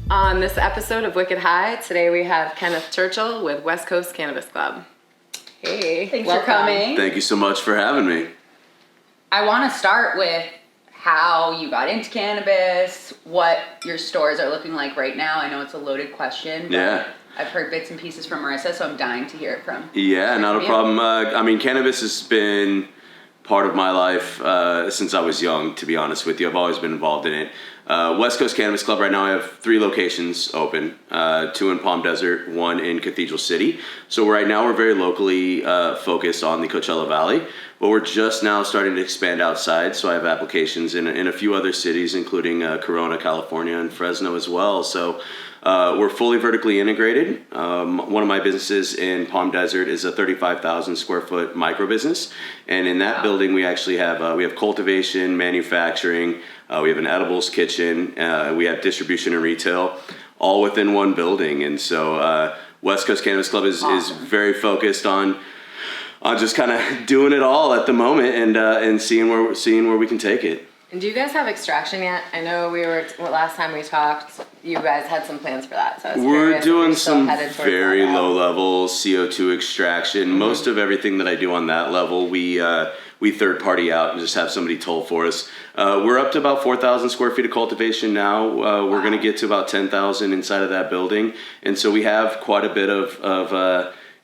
On this episode of Wicked High, today we have Kenneth Churchill with West Coast Cannabis Club. Hey, thanks for coming. Thank you so much for having me. I want to start with how you got into cannabis, what your stores are looking like right now. I know it's a loaded question, but Yeah. I've heard bits and pieces from Marissa, so I'm dying to hear it from Yeah, not a problem. I mean, cannabis has been part of my life since I was young, to be honest with you. I've always been involved in it. West Coast Cannabis Club, right now I have 3 locations open, 2 in Palm Desert, 1 in Cathedral City. So right now we're very locally focused on the Coachella Valley, but we're just now starting to expand outside. So I have applications in a few other cities, including Corona, California, and Fresno as well. So we're fully vertically integrated. One of my businesses in Palm Desert is a 35,000 square foot micro business. And in that building, we actually have, we have cultivation, manufacturing, we have an edibles kitchen, we have distribution and retail, all within one building. And so West Coast Cannabis Club is very focused on just kind of doing it all at the moment and seeing where we can take it. And do you guys have extraction yet? I know last time we talked, you guys had some plans for that. So we're doing some very low level CO2 extraction. Mm-hmm. Most of everything that I do on that level, we third party out and just have somebody toll for us. We're up to about 4,000 square feet of cultivation now. We're going to get to about 10,000 inside of that building. And so we have quite a bit of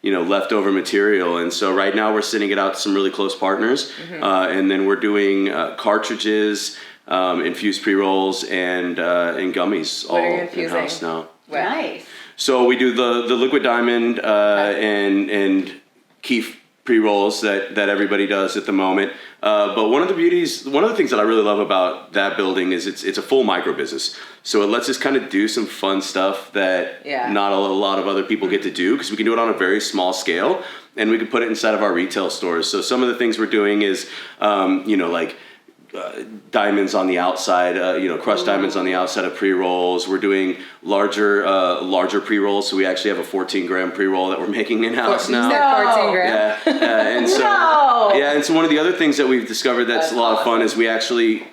leftover material. And so right now we're sending it out to some really close partners. Mm-hmm. And then we're doing cartridges, infused pre-rolls, and gummies all in-house now. Nice. So we do the liquid diamond and keef pre-rolls that everybody does at the moment. But one of the things that I really love about that building is it's a full micro business. So it lets us kind of do some fun stuff that not a lot of other people get to do, because we can do it on a very small scale and we can put it inside of our retail stores. So some of the things we're doing is, diamonds on the outside, crushed diamonds on the outside of pre-rolls. We're doing larger pre-rolls. So we actually have a 14 gram pre-roll that we're making in-house now. 14 gram. Yeah. And so, and so one of the other things that we've discovered that's a lot of fun is we actually,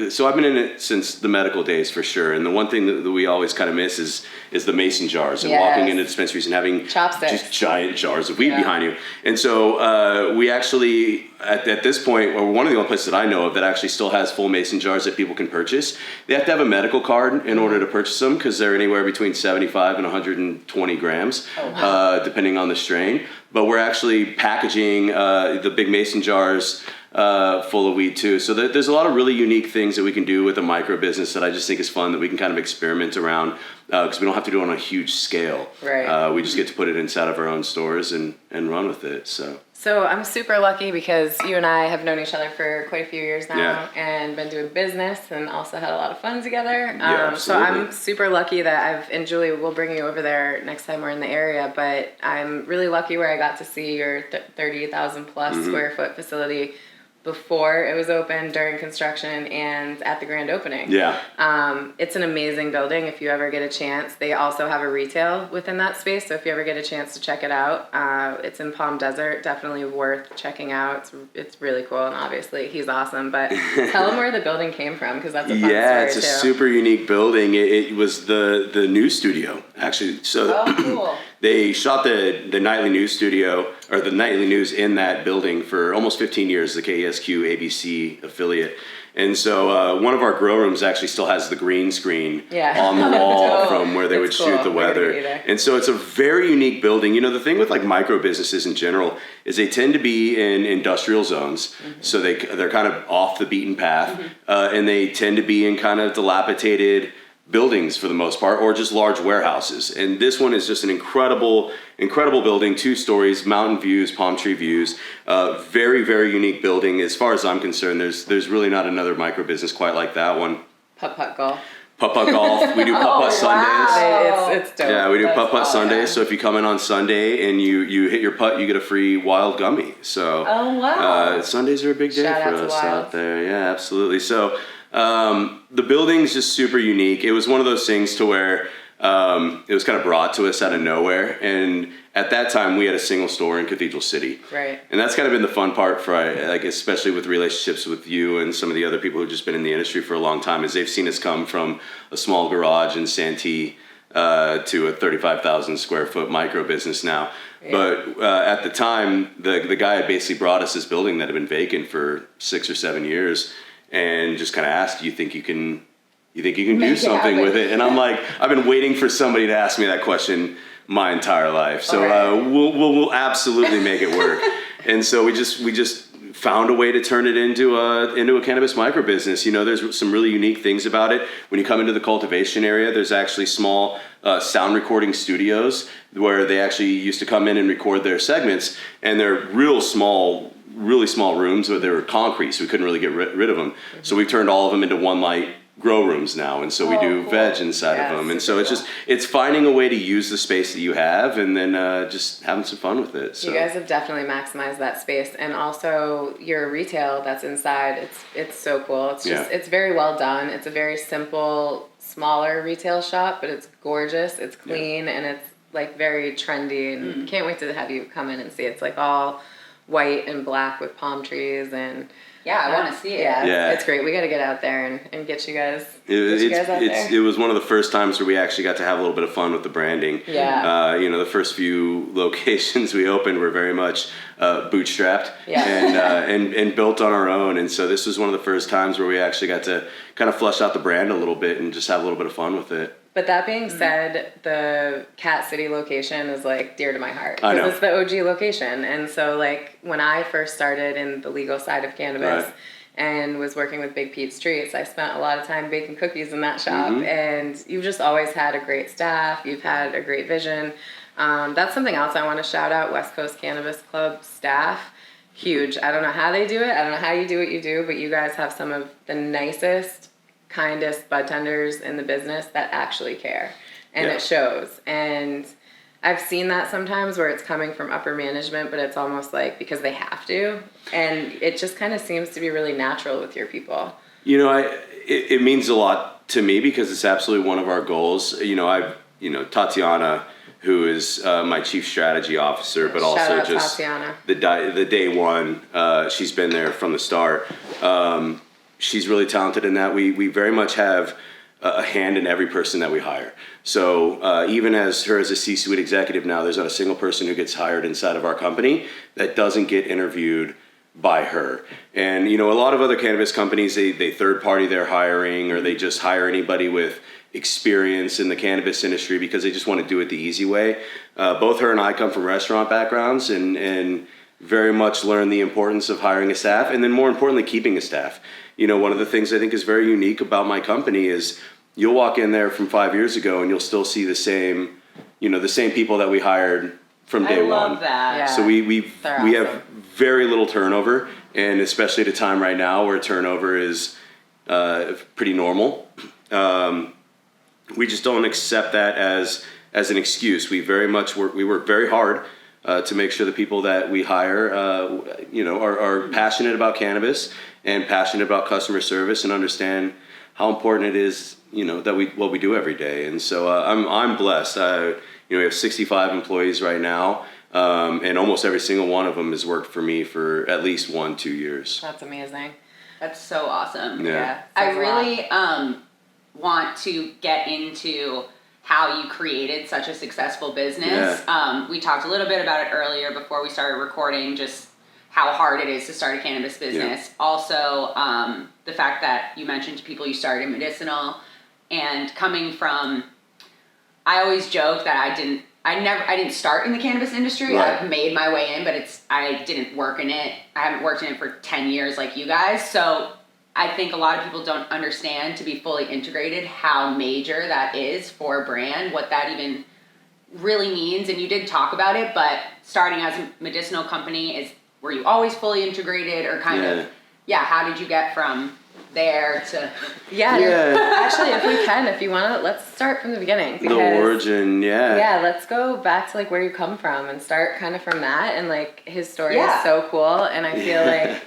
so I've been in it since the medical days for sure. And the one thing that we always kind of miss is the mason jars and walking into dispensaries and having chopsticks, just giant jars of weed behind you. And so we actually, at this point, or one of the only places that I know of that actually still has full mason jars that people can purchase. They have to have a medical card in order to purchase them, because they're anywhere between 75 and 120 grams, depending on the strain. But we're actually packaging the big mason jars full of weed too. So there's a lot of really unique things that we can do with a micro business that I just think is fun, that we can kind of experiment around, because we don't have to do it on a huge scale. Right. We just get to put it inside of our own stores and run with it. So I'm super lucky because you and I have known each other for quite a few years now and been doing business and also had a lot of fun together. So I'm super lucky that and Julie will bring you over there next time we're in the area, but I'm really lucky where I got to see your 30,000 plus square foot facility before it was open, during construction, and at the grand opening. It's an amazing building if you ever get a chance. They also have a retail within that space, so if you ever get a chance to check it out, it's in Palm Desert, definitely worth checking out. It's really cool, and obviously he's awesome, but tell them where the building came from, because that's a fun story it's too. A super unique building. It was the news studio, actually. So cool. They shot the nightly news studio, or the nightly news, in that building for almost 15 years, the KESQ ABC affiliate. And so one of our grow rooms actually still has the green screen on the wall from where they would shoot the weather. And so it's a very unique building. You know, the thing with like micro businesses in general is they tend to be in industrial zones. So they're kind of off the beaten path, and they tend to be in kind of dilapidated buildings for the most part, or just large warehouses. And this one is just an incredible building, 2 stories, mountain views, palm tree views. Very, very unique building. As far as I'm concerned, there's really not another micro business quite like that one. Putt-putt golf. Putt-putt golf. We do putt-putt Sundays. It's dope. Yeah, we do putt-putt Sundays. So if you come in on Sunday and you hit your putt, you get a free wild gummy. So Sundays are a big day for us out there. Yeah, absolutely. So the building's just super unique. It was one of those things to where It was kind of brought to us out of nowhere. And at that time, we had a single store in Cathedral City. Right. And that's kind of been the fun part for, like, especially with relationships with you and some of the other people who've just been in the industry for a long time, is they've seen us come from a small garage in Santee to a 35,000 square foot micro business now. Yeah. But at the time, the guy had basically brought us this building that had been vacant for 6 or 7 years, and just kind of asked, you think you can do something with it? And I'm like, I've been waiting for somebody to ask me that question my entire life. So we'll absolutely make it work. And so we just found a way to turn it into a cannabis micro business. You know, there's some really unique things about it. When you come into the cultivation area, there's actually small sound recording studios where they actually used to come in and record their segments, and they're really small rooms where they were concrete, so we couldn't really get rid of them. Mm-hmm. So we've turned all of them into one light grow rooms now, and so we do veg inside of them, and so it's finding a way to use the space that you have, and then just having some fun with it. So. You guys have definitely maximized that space, and also your retail that's inside. It's so cool. It's just it's very well done. It's a very simple, smaller retail shop, but it's gorgeous. It's clean, and it's like very trendy. And can't wait to have you come in and see. It's like all white and black with palm trees and. Yeah, I want to see it. Yeah, it's great. We got to get out there and get you guys. It was one of the first times where we actually got to have a little bit of fun with the branding. Yeah. The first few locations we opened were very much bootstrapped and built on our own. And so this was one of the first times where we actually got to kind of flesh out the brand a little bit and just have a little bit of fun with it. But that being said, the Cat City location is like dear to my heart I know. because it's the OG location. And so like when I first started in the legal side of cannabis and was working with Big Pete's Treats, I spent a lot of time baking cookies in that shop. And you've just always had a great staff. You've had a great vision. That's something else I want to shout out. West Coast Cannabis Club staff, huge. I don't know how they do it. I don't know how you do what you do, but you guys have some of the nicest, kindest bud tenders in the business that actually care, and it shows. And I've seen that sometimes where it's coming from upper management, but it's almost like because they have to, and it just kind of seems to be really natural with your people. You know, it means a lot to me because it's absolutely one of our goals. Tatiana, who is my chief strategy officer, but also just Tatiana. the day one, she's been there from the start. She's really talented in that. We very much have a hand in every person that we hire. So even as a C-suite executive now, there's not a single person who gets hired inside of our company that doesn't get interviewed by her. And, a lot of other cannabis companies, they third party their hiring, or they just hire anybody with experience in the cannabis industry because they just want to do it the easy way. Both her and I come from restaurant backgrounds and very much learn the importance of hiring a staff, and then more importantly, keeping a staff. One of the things I think is very unique about my company is you'll walk in there from 5 years ago and you'll still see the same people that we hired from day one. I love that. Yeah. So we have very little turnover, and especially at a time right now where turnover is pretty normal. We just don't accept that as an excuse. We work very hard to make sure the people that we hire, are passionate about cannabis and passionate about customer service and understand how important it is, that what we do every day. And so I'm blessed. We have 65 employees right now, and almost every single one of them has worked for me for at least 1-2 years. That's amazing. That's so awesome. Yeah. I really want to get into how you created such a successful business. Yeah. We talked a little bit about it earlier before we started recording, just how hard it is to start a cannabis business. Yeah. Also, the fact that you mentioned to people you started in medicinal, and coming from, I always joke that I didn't start in the cannabis industry. Right. I've made my way in, but I didn't work in it. I haven't worked in it for 10 years like you guys. So I think a lot of people don't understand, to be fully integrated, how major that is for a brand, what that even really means. And you did talk about it, but starting as a medicinal company, were you always fully integrated, or kind of, how did you get from there to... Actually, if you want to, let's start from the beginning. Because, the origin, let's go back to like where you come from and start kind of from that. And like his story is so cool, and I feel like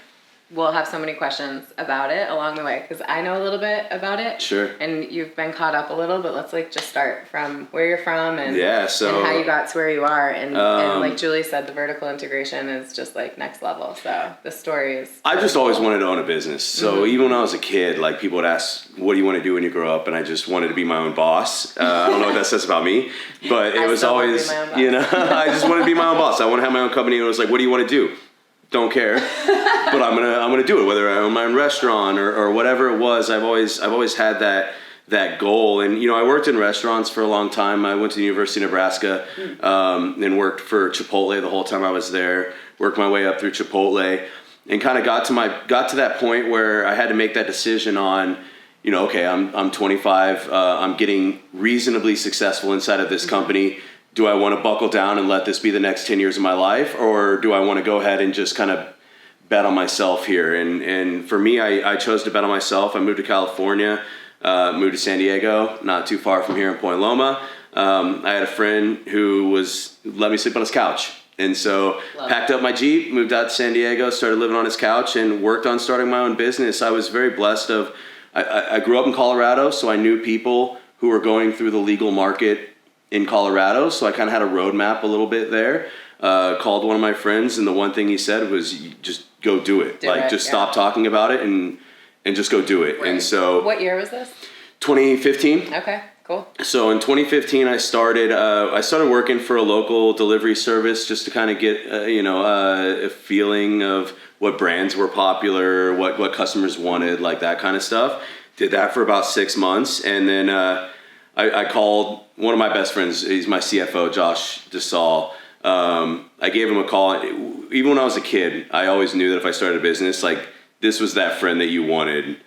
we'll have so many questions about it along the way because I know a little bit about it. Sure. And you've been caught up a little, but let's like just start from where you're from and, and how you got to where you are. And like Julie said, the vertical integration is just like next level. So the story is. I just always wanted to own a business. So even when I was a kid, like people would ask, what do you want to do when you grow up? And I just wanted to be my own boss. I don't know what that says about me, but it was always, I just wanted to be my own boss. I want to have my own company. And it was like, what do you want to do? Don't care, but I'm gonna do it. Whether I own my own restaurant or whatever it was, I've always had that goal. And I worked in restaurants for a long time. I went to the University of Nebraska and worked for Chipotle the whole time I was there. Worked my way up through Chipotle, and kind of got to that point where I had to make that decision on, okay, I'm 25. I'm getting reasonably successful inside of this company. Do I want to buckle down and let this be the next 10 years of my life? Or do I want to go ahead and just kind of bet on myself here? And for me, I chose to bet on myself. I moved to California, moved to San Diego, not too far from here in Point Loma. I had a friend who let me sleep on his couch. And so packed up my Jeep, moved out to San Diego, started living on his couch and worked on starting my own business. I was very blessed I grew up in Colorado, so I knew people who were going through the legal market in Colorado, so I kind of had a roadmap a little bit there. Called one of my friends, and the one thing he said was, just go do it. Stop talking about it and just go do it. Right. And so... What year was this? 2015. Okay, cool. So in 2015, I started working for a local delivery service just to kind of get, a feeling of what brands were popular, what customers wanted, like that kind of stuff. Did that for about 6 months, and then I called one of my best friends. He's my CFO, Josh DeSaul. I gave him a call. Even when I was a kid, I always knew that if I started a business, like this was that friend that you wanted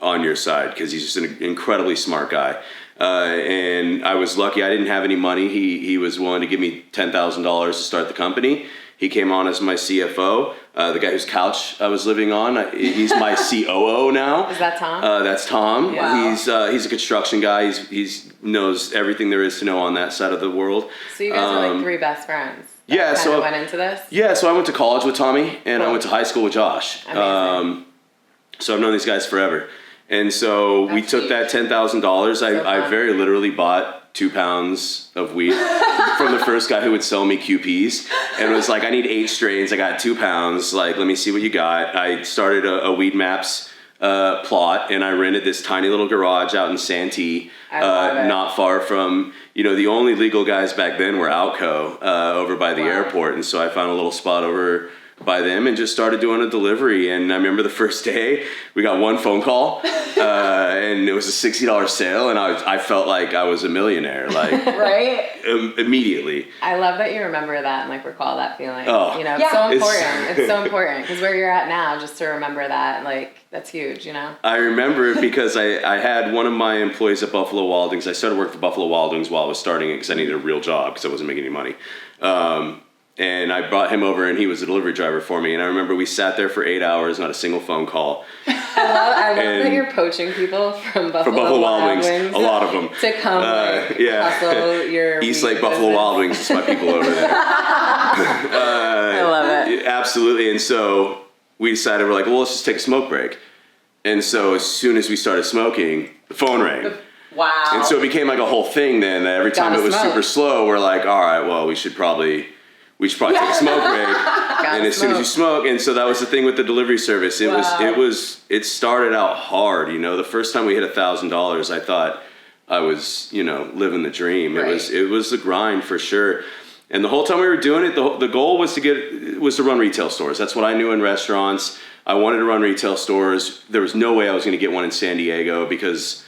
on your side because he's just an incredibly smart guy. And I was lucky. I didn't have any money. He was willing to give me $10,000 to start the company. He came on as my CFO. The guy whose couch I was living on, he's my COO now. Is that Tom? That's Tom. Wow. He's a construction guy. He's knows everything there is to know on that side of the world. So you guys are like three best friends. So went into this. Yeah, so I went to college with Tommy, and I went to high school with Josh. Amazing. So I've known these guys forever. And so we took that $10,000. I very literally bought 2 pounds of weed from the first guy who would sell me QPs. And it was like, I need 8 strains. I got 2 pounds. Like, let me see what you got. I started a Weed Maps plot, and I rented this tiny little garage out in Santee, not far from, the only legal guys back then were Outco over by the airport. And so I found a little spot over by them and just started doing a delivery. And I remember the first day we got one phone call and it was a $60 sale, and I felt like I was a millionaire, like right? Immediately. I love that you remember that and like recall that feeling. Oh, it's so important. It's so important because where you're at now, just to remember that, like that's huge. I remember it because I had one of my employees at Buffalo Wild Wings. I started working for Buffalo Wild Wings while I was starting it because I needed a real job because I wasn't making any money. And I brought him over, and he was a delivery driver for me. And I remember we sat there for 8 hours, not a single phone call. I love that you're poaching people from Buffalo Wild Wings. A lot of them. To come hustle your East Lake Buffalo Wild Wings is my people over there. I love it. Absolutely. And so we decided, we're like, well, let's just take a smoke break. And so as soon as we started smoking, the phone rang. Wow. And so it became like a whole thing then, that every time it was super slow, we're like, all right, well, we should probably take a smoke break. And as soon as you smoke, and so that was the thing with the delivery service. It started out hard. The first time we hit $1,000, I thought I was, living the dream. Right. It was the grind for sure. And the whole time we were doing it, the goal was to run retail stores. That's what I knew in restaurants. I wanted to run retail stores. There was no way I was going to get one in San Diego because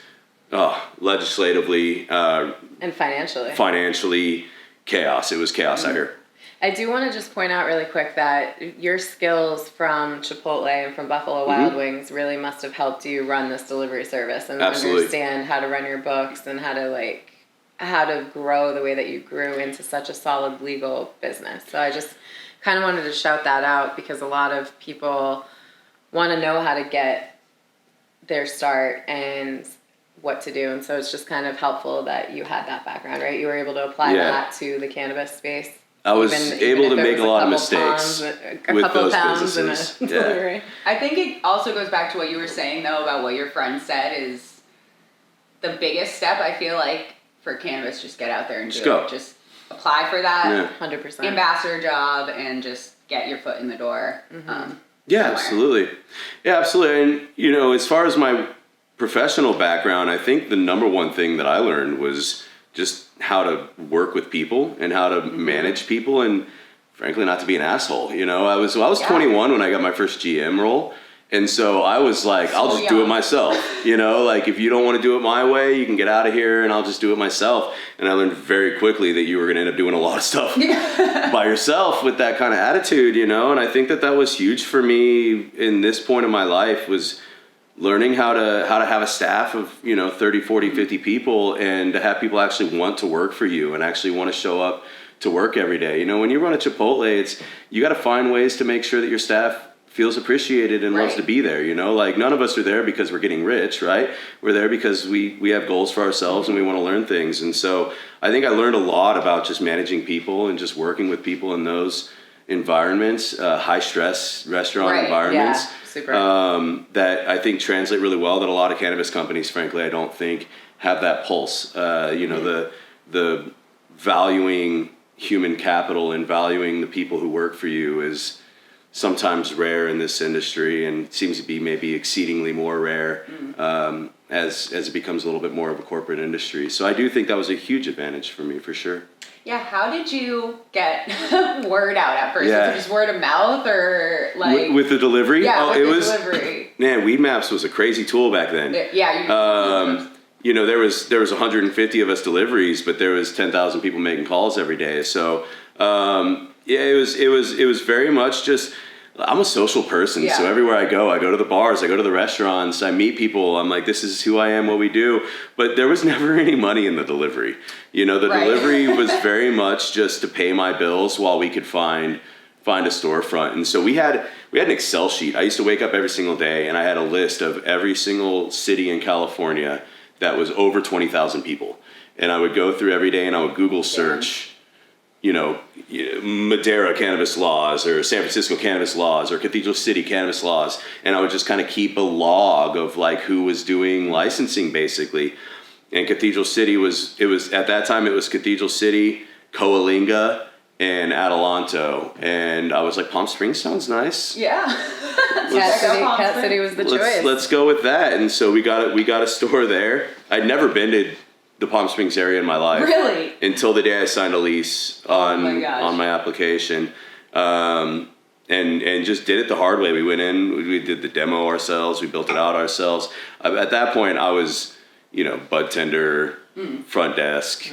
legislatively and financially chaos. It was chaos out here. I do want to just point out really quick that your skills from Chipotle and from Buffalo Wild Wings really must have helped you run this delivery service and understand how to run your books and how to grow the way that you grew into such a solid legal business. So I just kind of wanted to shout that out because a lot of people want to know how to get their start and what to do. And so it's just kind of helpful that you had that background, right? You were able to apply that to the cannabis space. I was able to make a lot of mistakes with those businesses. Yeah. I think it also goes back to what you were saying though about what your friend said is the biggest step. I feel like for cannabis, just get out there and do it. Just apply for that 100% ambassador job and just get your foot in the door. Absolutely. Yeah, absolutely. And as far as my professional background, I think the number one thing that I learned was just how to work with people and how to manage people, and frankly, not to be an asshole. I was 21 when I got my first GM role. And so I was like, I'll just do it myself. Like if you don't want to do it my way, you can get out of here and I'll just do it myself. And I learned very quickly that you were going to end up doing a lot of stuff by yourself with that kind of attitude, And I think that was huge for me in this point of my life, was learning how to have a staff of 30, 40, 50 people, and to have people actually want to work for you and actually want to show up to work every day. When you run a Chipotle, you got to find ways to make sure that your staff feels appreciated and loves to be there. Like none of us are there because we're getting rich, right? We're there because we have goals for ourselves and we want to learn things. And so I think I learned a lot about just managing people and just working with people in those environments, high stress restaurant environments. Super. That I think translate really well, that a lot of cannabis companies, frankly, I don't think have that pulse. The valuing human capital and valuing the people who work for you is sometimes rare in this industry, and seems to be maybe exceedingly more rare as it becomes a little bit more of a corporate industry. So I do think that was a huge advantage for me, for sure. Yeah, how did you get word out at first? Was it just word of mouth, or like with the delivery? Yeah, delivery. Man, Weed Maps was a crazy tool back then. There was 150 of us deliveries, but there was 10,000 people making calls every day. So it was very much just, I'm a social person, so everywhere I go to the bars, I go to the restaurants, I meet people, I'm like, this is who I am, what we do. But there was never any money in the delivery. Delivery was very much just to pay my bills while we could find a storefront. And so we had an Excel sheet. I used to wake up every single day and I had a list of every single city in California that was over 20,000 people. And I would go through every day and I would Google search, Madera cannabis laws, or San Francisco cannabis laws, or Cathedral City cannabis laws. And I would just kind of keep a log of like who was doing licensing basically. And Cathedral City at that time it was Cathedral City, Coalinga, and Adelanto. And I was like, Palm Springs sounds nice. Yeah. Cat City was the choice. Let's go with that. And so we got a store there. I'd never been to the Palm Springs area in my life. Really? Until the day I signed a lease on my application. And just did it the hard way. We went in, we did the demo ourselves, we built it out ourselves. At that point I was, bud tender, front desk,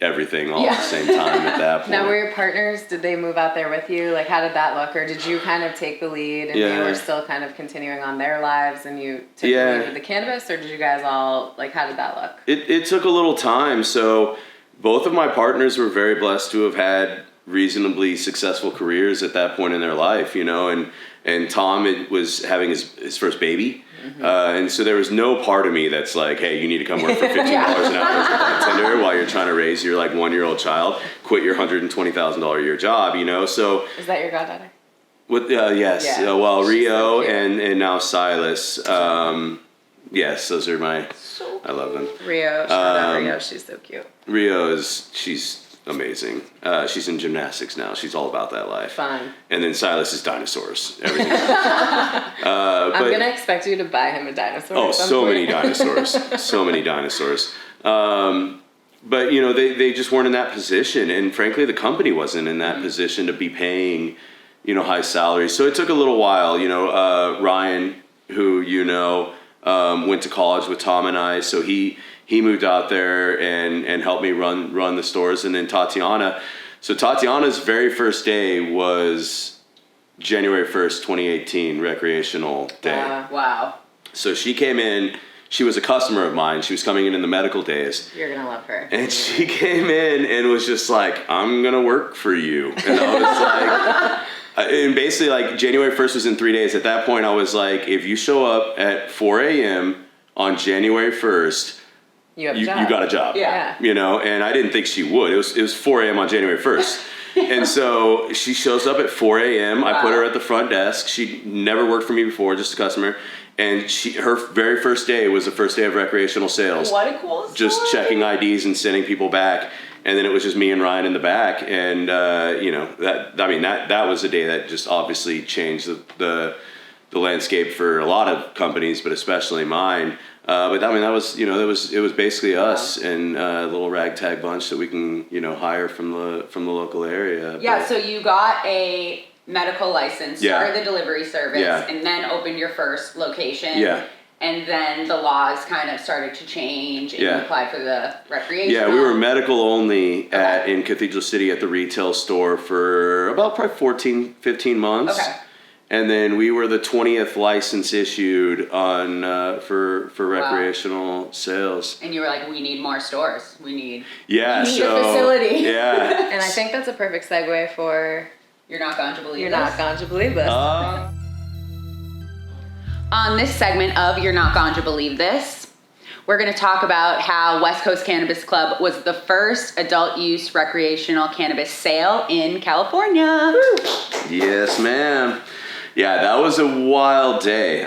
everything all at the same time at that point. Now, were your partners, did they move out there with you? Like, how did that look? Or did you kind of take the lead and they were still kind of continuing on their lives and you took the lead with the cannabis? Or did you guys all, like, how did that look? It took a little time. So both of my partners were very blessed to have had reasonably successful careers at that point in their life, and Tom was having his first baby. And so there was no part of me that's like, hey, you need to come work for $15 an hour as a bartender while you're trying to raise your 1-year-old child, quit your $120,000 a year job, So is that your goddaughter? Yes. Yeah. Rio so and now Silas. Yes, those are I love them. Rio, shout out Rio, she's so cute. Rio she's amazing. She's in gymnastics now. She's all about that life. Fun. And then Silas is dinosaurs. Everything. I'm gonna expect you to buy him a dinosaur. Oh, so many dinosaurs. So many dinosaurs. But they just weren't in that position, and frankly, the company wasn't in that position to be paying, high salaries. So it took a little while. Ryan, who went to college with Tom and I, so he moved out there and helped me run the stores. And then Tatiana. So Tatiana's very first day was January 1st, 2018, recreational day. Wow. So she came in. She was a customer of mine. She was coming in the medical days. You're going to love her. And she came in and was just like, I'm going to work for you. And I was like... And basically, January 1st was in 3 days. At that point, I was like, if you show up at 4 a.m. on January 1st... You got a job. Yeah. And I didn't think she would. It was 4 a.m. on January 1st. And so she shows up at 4 a.m. Wow. I put her at the front desk. She never worked for me before, just a customer. And her very first day was the first day of recreational sales. What a cool story. Just checking IDs and sending people back. And then it was just me and Ryan in the back. And, that was a day that just obviously changed the landscape for a lot of companies, but especially mine. But that was, it was basically us and a little ragtag bunch that we can, hire from the local area. Yeah. But, so you got a medical license, started the delivery service, and then opened your first location. Yeah. And then the laws kind of started to change, and you applied for the recreational. Yeah, we were medical only in Cathedral City at the retail store for about probably 14, 15 months. Okay. And then we were the 20th license issued on for recreational sales. And you were like, we need more stores. We need a facility. Yeah. And I think that's a perfect segue for You're Not Going to Believe You're This. Not Going to Believe This. On this segment of You're Not Going to Believe This, we're going to talk about how West Coast Cannabis Club was the first adult use recreational cannabis sale in California. Woo. Yes, ma'am. Yeah, that was a wild day.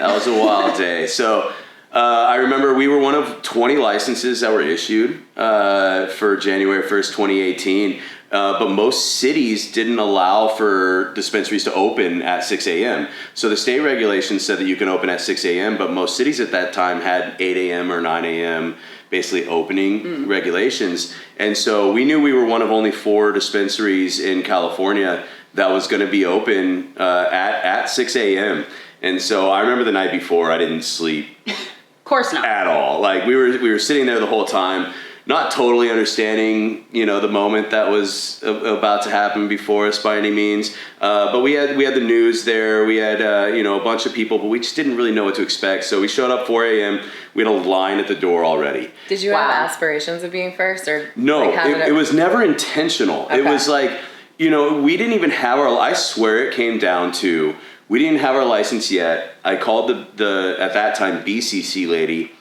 So I remember we were one of 20 licenses that were issued for January 1st, 2018. But most cities didn't allow for dispensaries to open at 6 a.m. So the state regulations said that you can open at 6 a.m., but most cities at that time had 8 a.m. or 9 a.m. basically opening regulations. And so we knew we were one of only 4 dispensaries in California that was going to be open at 6 a.m. And so I remember the night before, I didn't sleep. Of course not. At all. Like we were sitting there the whole time, not totally understanding, the moment that was about to happen before us by any means. But we had the news there. We had, a bunch of people, but we just didn't really know what to expect. So we showed up 4 a.m. We had a line at the door already. Did you have aspirations of being first, or no? It was never intentional. Okay. It was like, we didn't even have I swear it came down to, we didn't have our license yet. I called the at that time BCC lady.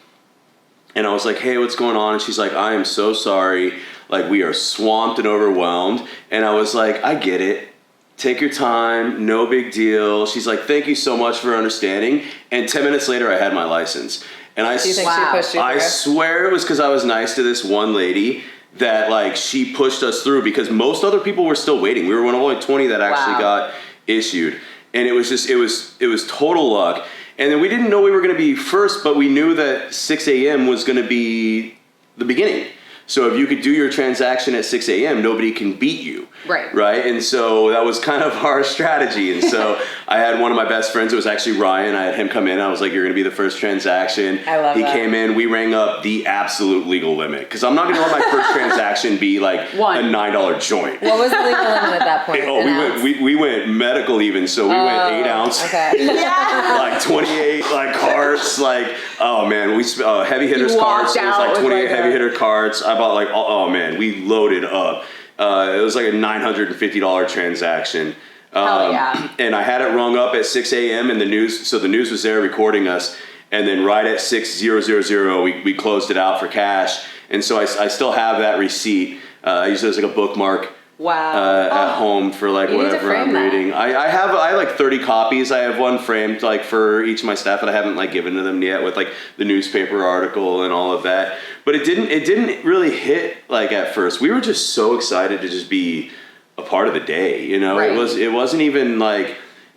And I was like, hey, what's going on? And she's like, I am so sorry. Like, we are swamped and overwhelmed. And I was like, I get it. Take your time. No big deal. She's like, thank you so much for understanding. And 10 minutes later, I had my license. And Do you think she pushed you through? I swear it was because I was nice to this one lady that, like, she pushed us through because most other people were still waiting. We were one of only 20 that actually got issued. And it was just, it was total luck. And then we didn't know we were going to be first, but we knew that 6 a.m. was going to be the beginning. So if you could do your transaction at 6 a.m., nobody can beat you. Right? And so that was kind of our strategy. And so I had one of my best friends, it was actually Ryan. I had him come in. I was like, you're going to be the first transaction. I love that. He came in. We rang up the absolute legal limit. Because I'm not going to let my first transaction be like a $9 joint. What was the legal limit at that point? We went medical even. So we went 8 ounce. Okay. Like 28 carts. Like, oh man, we heavy hitters carts. It was like 28 heavy hitter carts. I bought like, oh man, we loaded up. It was like a $950 transaction. And I had it rung up at 6 a.m. and the news was there recording us. And then right at 6:000, we closed it out for cash. And so I still have that receipt. I use it as like a bookmark. At home for like whatever I'm reading. I have like 30 copies. I have one framed like for each of my staff that I haven't like given to them yet with like the newspaper article and all of that. But it didn't really hit like at first. We were just so excited to just be a part of the day, Right. It wasn't even like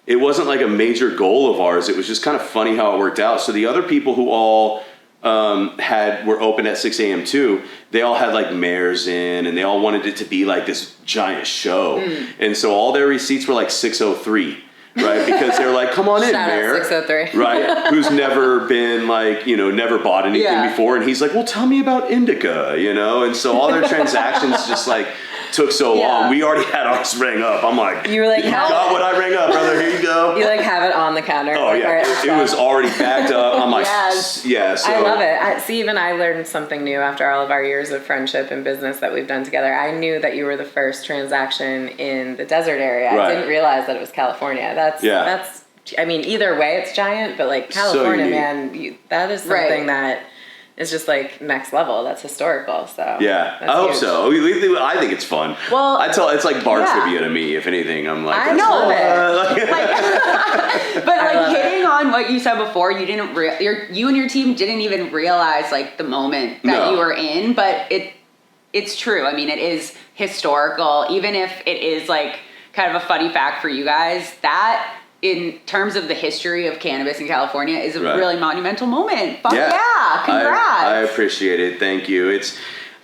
it wasn't like a major goal of ours. It was just kind of funny how it worked out. So the other people who all were open at 6 a.m. too, they all had like mares in and they all wanted it to be like this giant show. And so all their receipts were like 603, right? Because they're like, come on in, mayor. 603. Right? Who's never been like, never bought anything before. And he's like, well, tell me about indica, And so all their transactions just like took so long. We already had ours rang up. I'm like, you were like, you got what I rang up, brother. Here you go. You like have it on the counter. Oh like, yeah, it was already backed up. I'm like, yeah. So I love it. Even I learned something new after all of our years of friendship and business that we've done together. I knew that you were the first transaction in the desert area. Right. I didn't realize that it was California. That's. I mean, either way, it's giant. But like California, man, that is something that is just like next level. That's historical. So yeah, that's I hope huge. so. I think it's fun. Well, it's like bar yeah. trivia to me. If anything, I'm like, I know it. Like hitting on what you said before, you didn't you and your team didn't even realize like the moment that you were in, but it's true. I mean, it is historical, even if it is like kind of a funny fact for you guys. That in terms of the history of cannabis in California is a really monumental moment. Fuck yeah, congrats. I appreciate it. Thank you. It's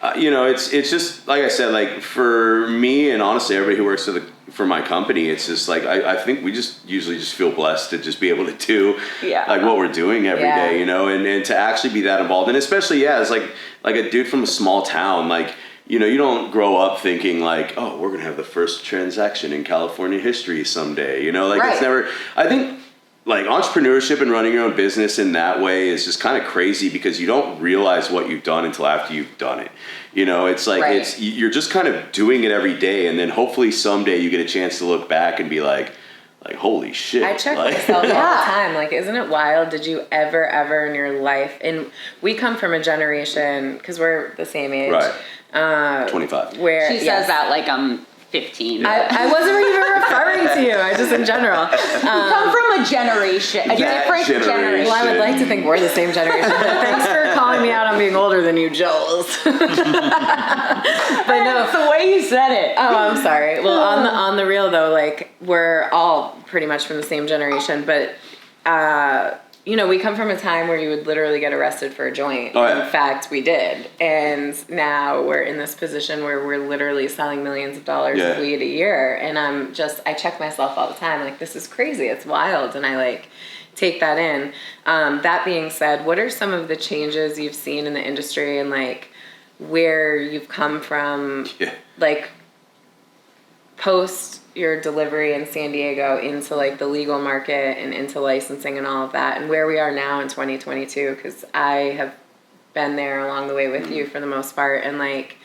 it's just like I said, like for me and honestly everybody who works for my company, it's just like I think we just usually just feel blessed to just be able to do like what we're doing every day, and to actually be that involved, and especially as like a dude from a small town, like you don't grow up thinking like, oh, we're gonna have the first transaction in California history someday, it's never. I think like entrepreneurship and running your own business in that way is just kind of crazy because you don't realize what you've done until after you've done it. It's like you're just kind of doing it every day, and then hopefully someday you get a chance to look back and be like holy shit. I check myself all the time. Like, isn't it wild? Did you ever in your life? And we come from a generation because we're the same age. Right. 25. Where she says that like 15. I wasn't even referring to you. I just in general. You come from a generation, a different generation. Well, I would like to think we're the same generation. But thanks for calling me out on being older than you, Joels. But no, it's the way you said it. Oh, I'm sorry. Well, on the real though, like we're all pretty much from the same generation, but we come from a time where you would literally get arrested for a joint. Oh, yeah. In fact, we did. And now we're in this position where we're literally selling millions of dollars of weed a year. And I check myself all the time. Like, this is crazy. It's wild. And I like take that in. That being said, what are some of the changes you've seen in the industry and like where you've come from, like post your delivery in San Diego into like the legal market and into licensing and all of that, and where we are now in 2022, because I have been there along the way with you for the most part, and like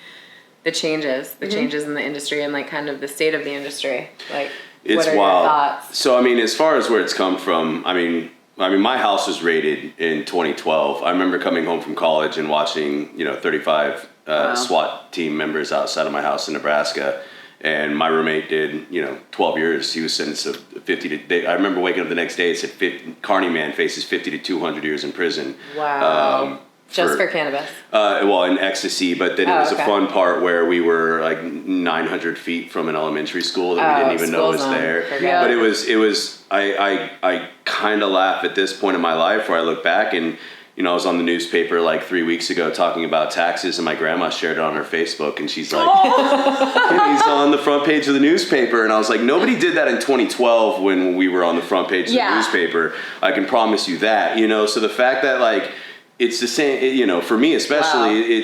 the changes in the industry and like kind of the state of the industry. Like, it's what are wild. your thoughts? So I mean, as far as where it's come from, I mean, my house was raided in 2012. I remember coming home from college and watching, 35 SWAT team members outside of my house in Nebraska. And my roommate did, 12 years. He was sentenced to 50 to. I remember waking up the next day. It said, Carney man faces 50 to 200 years in prison. Wow. Just for cannabis? Well, in ecstasy, but then it was a fun part where we were like 900 feet from an elementary school that we didn't even know was there. But it was. I kind of laugh at this point in my life where I look back and. I was on the newspaper like 3 weeks ago talking about taxes, and my grandma shared it on her Facebook, and she's like, he's on the front page of the newspaper. And I was like, nobody did that in 2012 when we were on the front page of the newspaper. I can promise you that, So the fact that like, it's the same, for me especially,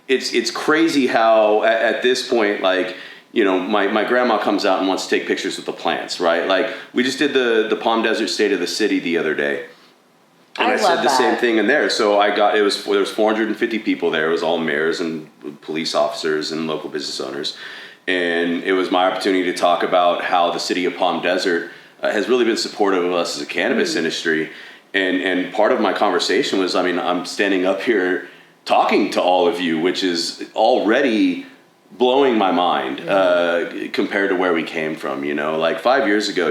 it's crazy how at this point, like, my grandma comes out and wants to take pictures with the plants, right? Like we just did the Palm Desert State of the City the other day. And I said the same thing in there. So there was 450 people there. It was all mayors and police officers and local business owners. And it was my opportunity to talk about how the city of Palm Desert has really been supportive of us as a cannabis industry. And part of my conversation was, I'm standing up here talking to all of you, which is already blowing my mind compared to where we came from. Like 5 years ago,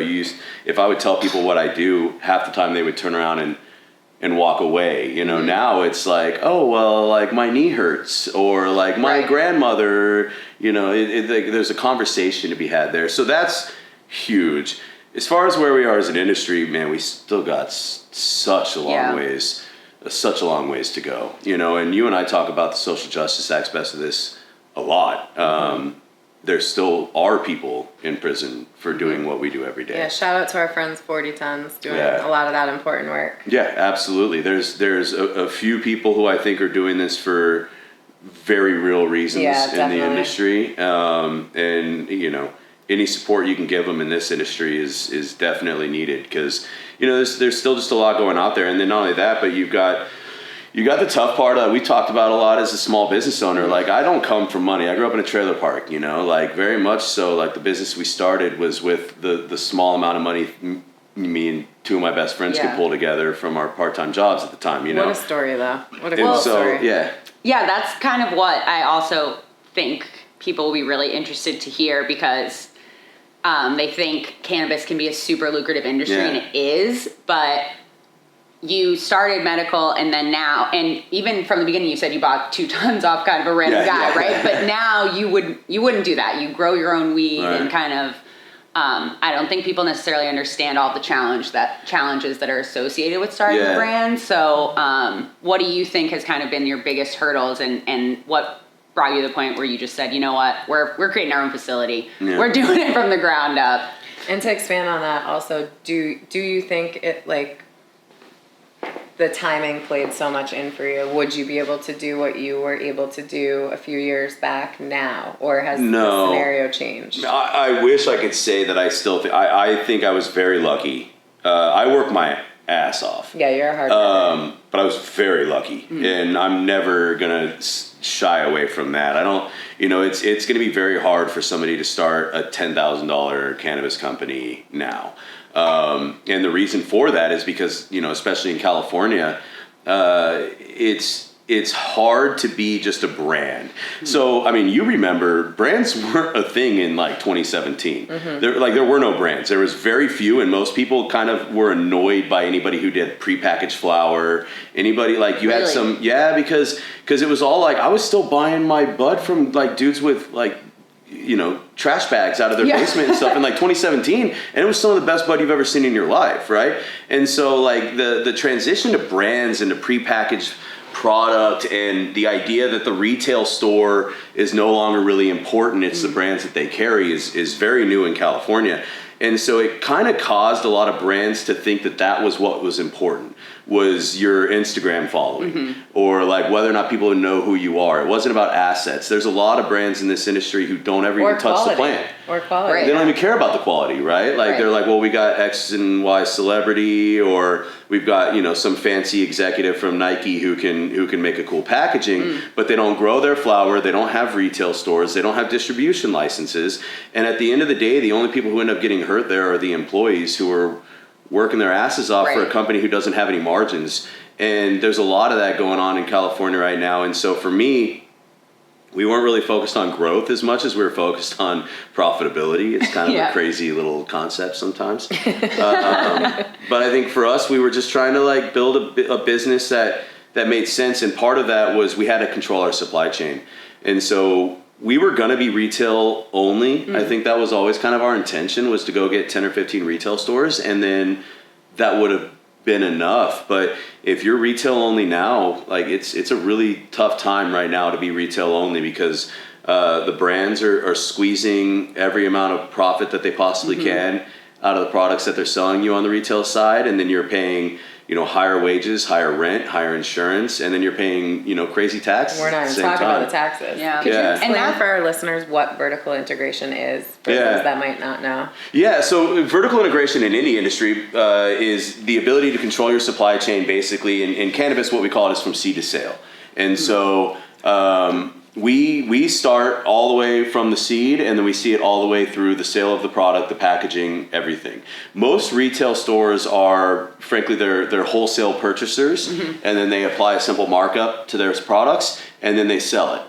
if I would tell people what I do, half the time they would turn around and walk away. Now it's like, oh, well, like my knee hurts, or like my grandmother, there's a conversation to be had there. So that's huge. As far as where we are as an industry, man, we still got such a long ways to go, and you and I talk about the social justice aspects of this a lot. There still are people in prison for doing what we do every day. Yeah, shout out to our friends 40 Tons doing a lot of that important work. Yeah, absolutely. There's a few people who I think are doing this for very real reasons in the industry. And any support you can give them in this industry is definitely needed, because there's still just a lot going out there. And then not only that, but you got the tough part that we talked about a lot as a small business owner. Like, I don't come from money. I grew up in a trailer park, like very much so. Like the business we started was with the small amount of money me and two of my best friends could pull together from our part-time jobs at the time, you know. What a story, though. What a cool story. Yeah, that's kind of what I also think people will be really interested to hear, because they think cannabis can be a super lucrative industry, and it is, but you started medical, and then now, and even from the beginning you said you bought 2 tons off kind of a random guy, right? But now you wouldn't do that. You grow your own weed and kind of, I don't think people necessarily understand all the challenges that are associated with starting a brand. So what do you think has kind of been your biggest hurdles, and what brought you to the point where you just said, you know what, we're creating our own facility. We're doing it from the ground up. And to expand on that also, do you think it, like, the timing played so much in for you? Would you be able to do what you were able to do a few years back now? Or has the scenario changed? I wish I could say that I still think, I think I was very lucky. I worked my ass off. Yeah, you're a hard worker. But I was very lucky, and I'm never gonna shy away from that. I don't, it's gonna be very hard for somebody to start a $10,000 cannabis company now. And the reason for that is because, especially in California, it's hard to be just a brand. So, I mean, you remember brands weren't a thing in like 2017. There were no brands. There was very few, and most people kind of were annoyed by anybody who did prepackaged flower. Anybody like you had some, because it was all like, I was still buying my bud from like dudes with like, trash bags out of their basement and stuff in like 2017, and it was some of the best bud you've ever seen in your life, right? And so like the transition to brands and to prepackaged product, and the idea that the retail store is no longer really important, it's the brands that they carry, is very new in California. And so it kind of caused a lot of brands to think that was what was important, was your Instagram following, or like whether or not people would know who you are. It wasn't about assets. There's a lot of brands in this industry who don't ever even touch the plant. Or quality. They don't even care about the quality, right? Like they're like, well, we got X and Y celebrity, or we've got, some fancy executive from Nike who can make a cool packaging, but they don't grow their flower, they don't have retail stores, they don't have distribution licenses. And at the end of the day, the only people who end up getting hurt there are the employees who are working their asses off for a company who doesn't have any margins. And there's a lot of that going on in California right now. And so for me, we weren't really focused on growth as much as we were focused on profitability. It's kind of a crazy little concept sometimes. But I think for us, we were just trying to like build a business that made sense. And part of that was we had to control our supply chain. And so we were going to be retail only. I think that was always kind of our intention, was to go get 10 or 15 retail stores, and then that would have been enough. But if you're retail only now, like it's a really tough time right now to be retail only, because the brands are squeezing every amount of profit that they possibly can out of the products that they're selling you on the retail side, and then you're paying higher wages, higher rent, higher insurance, and then you're paying, crazy taxes. We're not even talking about the taxes. Yeah. Could you explain for our listeners what vertical integration is, for those that might not know? Yeah, so vertical integration in any industry is the ability to control your supply chain, basically. In cannabis, what we call it is from seed to sale. And so we start all the way from the seed, and then we see it all the way through the sale of the product, the packaging, everything. Most retail stores are, frankly, they're wholesale purchasers, and then they apply a simple markup to their products, and then they sell it.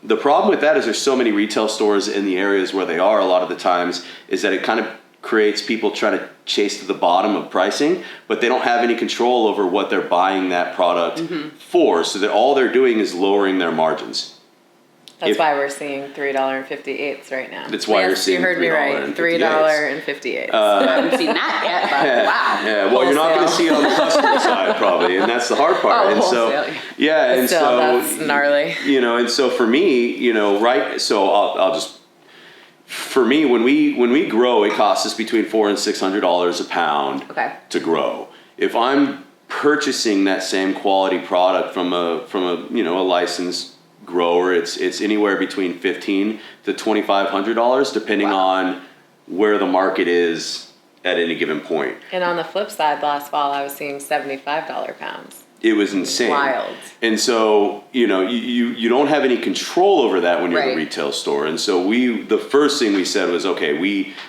The problem with that is there's so many retail stores in the areas where they are a lot of the times, is that it kind of creates people trying to chase to the bottom of pricing, but they don't have any control over what they're buying that product for, so that all they're doing is lowering their margins. That's why we're seeing $3.58 right now. That's why you're seeing $3.58. You heard me right, $3.58. I haven't seen that yet, but wow. Yeah, well, you're not going to see it on the customer side probably, and that's the hard part. Oh, and wholesale. So, yeah, and still, so that's gnarly. And so for me, right. So I'll just. For me, when we grow, it costs us between $400 and $600 a pound to grow. If I'm purchasing that same quality product from a licensed grower, it's anywhere between $1,500 to $2,500, depending on where the market is at any given point. And on the flip side, last fall I was seeing $75 pounds. It was insane. Wild. And so, you don't have any control over that when you're in a Right. retail store. And so the first thing we said was, okay,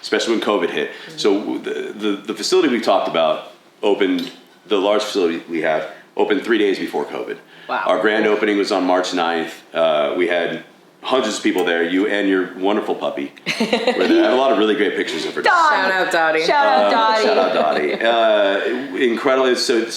especially when COVID hit. So the facility we talked about opened, the large facility we have, opened 3 days before COVID. Wow. Our grand opening was on March 9th. We had hundreds of people there. You and your wonderful puppy were there. I have a lot of really great pictures of her. Shout out Dottie. Shout out Dottie. Shout out Dottie. Incredible.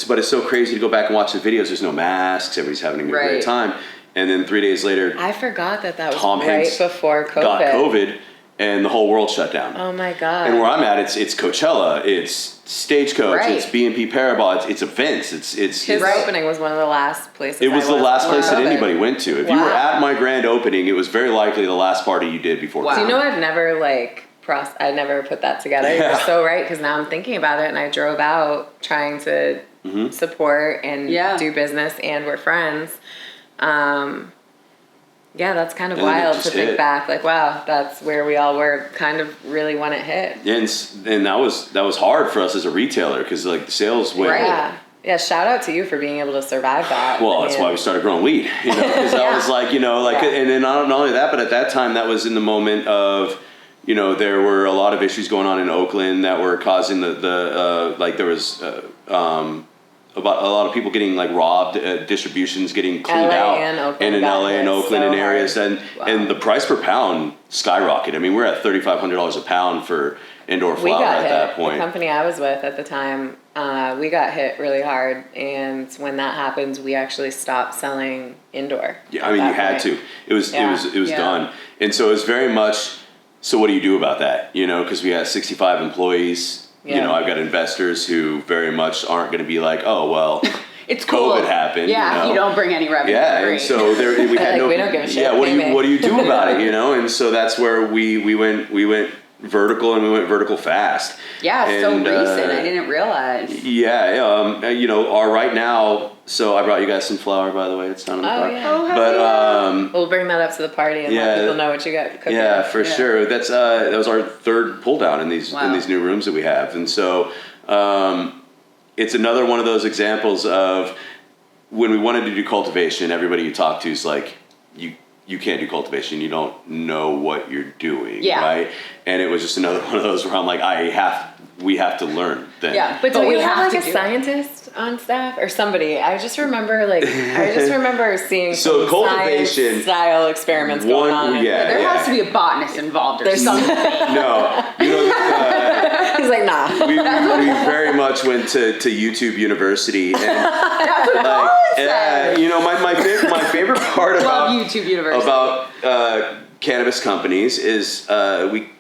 But it's so crazy to go back and watch the videos. There's no masks. Everybody's having a great time. And then 3 days later, I forgot that was Tom right Hanks before COVID. got COVID, and the whole world shut down. Oh my God. And where I'm at, it's Coachella, it's Stagecoach, Right. it's BNP Paribas, it's events, His opening was one of the last places. It was the last place that COVID. anybody went to. If you were at my grand opening, it was very likely the last party you did before. Wow. Do you know I've never I never put that together. Yeah. You're so right, because now I'm thinking about it, and I drove out trying to support and do business, and we're friends. Yeah, that's kind of And then it wild just to think hit. back. Like, wow, that's where we all were kind of really when it hit. And that was hard for us as a retailer because the sales went. Right. Yeah, shout out to you for being able to survive that. Well, that's why we started growing weed, because that was and then not only that, but at that time that was in the moment of, there were a lot of issues going on in Oakland that were causing there was about a lot of people getting robbed, distributions getting cleaned LA out, and Oakland in LA and Oakland and areas, hard. and the price per pound skyrocketed. I mean, we're at $3,500 a pound for indoor flower at that point. The company I was with at the time, we got hit really hard, and when that happens, we actually stopped selling indoor. Yeah, I mean, you had to. It was done, and so it was very much. So what do you do about that? Because we had 65 employees. Yeah. I've got investors who very much aren't going to be like, oh well, It's cool. COVID happened. Yeah, you don't bring any revenue. Yeah, Great. and so we had we don't give a shit. Yeah, what do you do about it? And so that's where we went vertical, and we went vertical fast. Yeah, it's so And, recent. I didn't realize. Yeah, our right now. So I brought you guys some flour, by the way. It's not on the car. Yeah. Oh, But we'll bring that up to the party and let people know what you got cooking. yeah, for sure. That's that was our third pull down in these new rooms that we have, and so it's another one of those examples of when we wanted to do cultivation. Everybody you talk to is like, you can't do cultivation. You don't know what you're doing, right? And it was just another one of those where I'm like, we have to learn then. Yeah, But don't we you have to a do it. scientist on staff or somebody? I just remember seeing So some cultivation- science style experiments going on. There has to be a botanist involved or There's something. No, He's like, nah. we very much went to YouTube University, and That's what Colin said. my favorite part Love YouTube University. about cannabis companies is